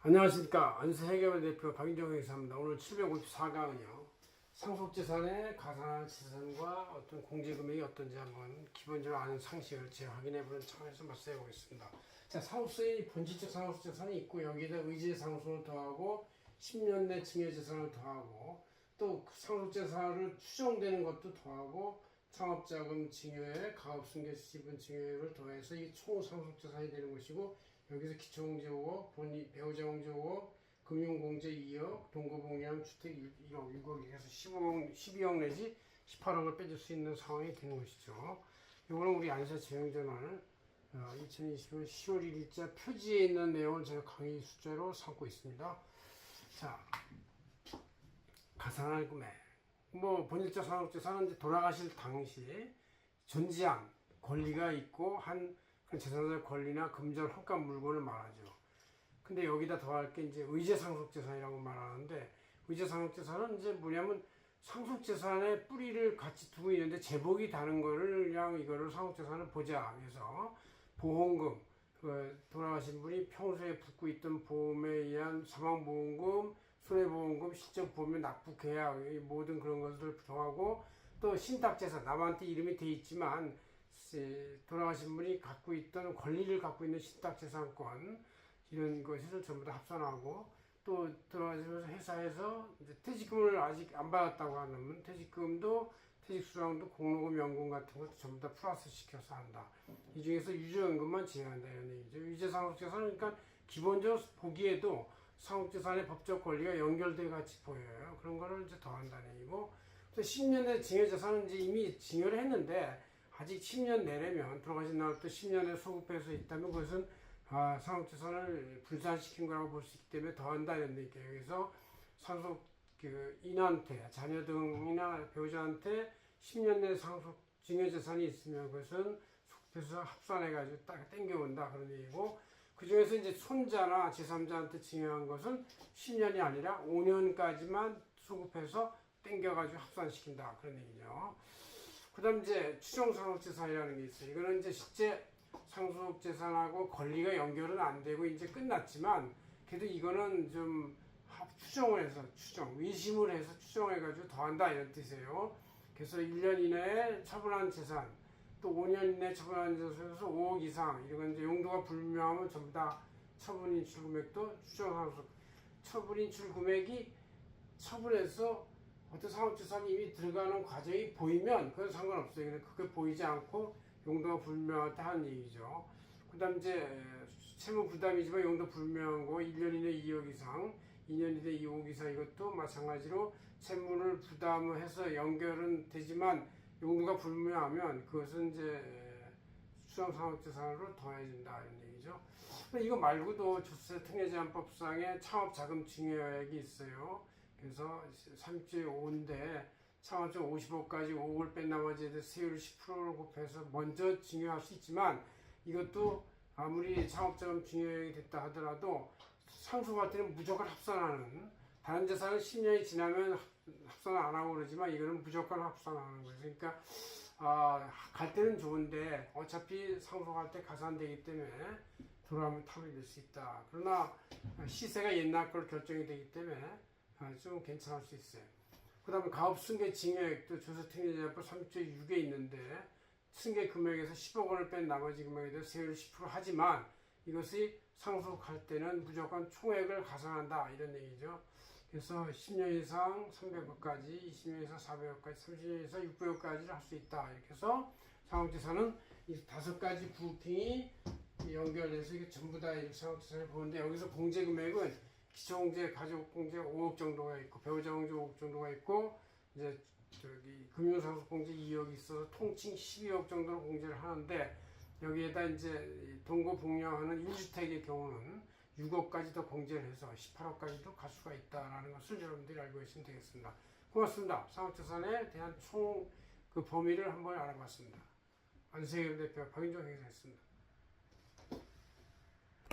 안녕하십니까. 안세해결 대표 박인정 회사입니다. 오늘 754강은요. 상속재산의 가산치산과 어떤 공제금액이 어떤지 한번 기본적으로 아는 상식을 재확인해보는 차원에서 말씀해 보겠습니다. 자, 상속세의 본질적 상속재산이 있고 여기에다 의제 상속을 더하고 10년 내 증여재산을 더하고 또 상속재산을 추정되는 것도 더하고 창업자금 증여에 가업승계 지분 증여액을 더해서 이게 총 상속재산이 되는 것이고 여기서 기초공제 5억, 배우자 공제 5억, 금융공제 2억, 동거복리하면 주택 1억, 6억 해서 12억 내지 18억을 빼줄 수 있는 상황이 되는 것이죠. 이거는 우리 안사 재형전환 2020년 10월 1일자 표지에 있는 내용을 제가 강의 숫자로 삼고 있습니다. 자, 가산할 금액. 본질적 상속재산은 이제 돌아가실 당시 존재한 권리가 있고 한 재산의 권리나 금전 환가 물건을 말하죠. 근데 여기다 더할 게 이제 의제 상속재산이라고 말하는데 의제 상속재산은 이제 뭐냐면 상속재산의 뿌리를 같이 두고 있는데 제목이 다른 거를 그냥 이거를 상속재산을 보자. 그래서 보험금, 돌아가신 분이 평소에 붓고 있던 보험에 의한 사망보험금, 손해보험금, 실적보험에 납부계약 모든 그런 것을 더하고 또 신탁재산, 남한테 이름이 돼 있지만 돌아가신 분이 갖고 있던 권리를 갖고 있는 신탁재산권 이런 것을 전부 다 합산하고 또 돌아가시면서 회사에서 이제 퇴직금을 아직 안 받았다고 하면 퇴직금도 퇴직수당도 공로금 연금 같은 것도 전부 다 플러스 시켜서 한다. 이 중에서 유저연금만 제외한다 이런 얘기죠. 유재상속재산은 그러니까 기본적으로 보기에도 상속재산의 법적 권리가 연결돼 같이 보여요. 그런 거를 이제 더한다는 얘기고 또 10년의 증여재산은 이제 이미 증여를 했는데 아직 10년 내려면 돌아가신 날부터 10년에 소급해서 있다면 그것은 상속재산을 분산시킨 거라고 볼 수 있기 때문에 더한다 이런 얘기예요. 그래서 상속 인한테 자녀 등이나 배우자한테 10년 내 상속 증여재산이 있으면 그것은 소급해서 합산해가지고 딱 땡겨온다 그런 얘기고 그 중에서 이제 손자나 제3자한테 증여한 것은 10년이 아니라 5년까지만 소급해서 땡겨가지고 합산시킨다 그런 얘기죠. 그 다음 이제 추정상속재산이라는 게 있어요. 이거는 이제 실제 상속재산하고 권리가 연결은 안 되고 이제 끝났지만 그래도 이거는 좀 추정을 해서 의심을 해서 추정해가지고 더한다 이런 뜻이에요. 그래서 1년 이내에 처분한 재산 또 5년 이내에 처분한 재산에서 5억 이상 이건 이제 용도가 불명하면 전부 다 처분 인출 금액도 추정상속 처분 인출 금액이 처분해서 어떤 상속재산이 이미 들어가는 과정이 보이면 그건 상관없어요. 근데 그게 보이지 않고 용도가 불명하다 하는 얘기죠. 그 다음 이제 채무 부담이지만 용도 불명한 거 1년 이내 2억 이상 2년 이내 2억 이상 이것도 마찬가지로 채무를 부담을 해서 연결은 되지만 용도가 불명하면 그것은 이제 추정상속재산으로 더해진다 이런 얘기죠. 이거 말고도 조세특례제한법상에 창업자금 증여액이 있어요. 그래서 3조의 5인데 창업자 50억까지 5억을 뺀 나머지에 대해서 세율을 10%를 곱해서 먼저 증여할 수 있지만 이것도 아무리 창업자금 증여액이 됐다 하더라도 상속할 때는 무조건 합산하는 다른 재산은 10년이 지나면 합산을 안 하고 그러지만 이거는 무조건 합산하는 거예요. 그러니까 갈 때는 좋은데 어차피 상속할 때 가산되기 때문에 돌아오면 탑이 될 수 있다. 그러나 시세가 옛날 걸 결정이 되기 때문에 좀 괜찮을 수 있어요. 그 다음에 가업승계 증여액도 조세특례제한법 3조 6에 있는데 승계 금액에서 10억 원을 뺀 나머지 금액에 대해서 세율을 10% 하지만 이것이 상속할 때는 무조건 총액을 가산한다 이런 얘기죠. 그래서 10년 이상 300억까지, 20년 이상 400억까지, 30년 이상 600억까지를 할 수 있다. 이렇게 해서 상속재산은 이 5가지 부팅이 연결돼서 이게 전부 다 상속재산을 보는데 여기서 공제금액은 기초공제, 가족공제 5억 정도가 있고 배우자 공제 5억 정도가 있고 이제 금융상속공제 2억이 있어서 통칭 12억 정도로 공제를 하는데 여기에다 이제 동거복령하는 1주택의 경우는 6억까지 더 공제를 해서 18억까지도 갈 수가 있다라는 것을 여러분들이 알고 계시면 되겠습니다. 고맙습니다. 상속재산에 대한 총 범위를 한번 알아봤습니다. 안세경 대표 박인정 회장이었습니다.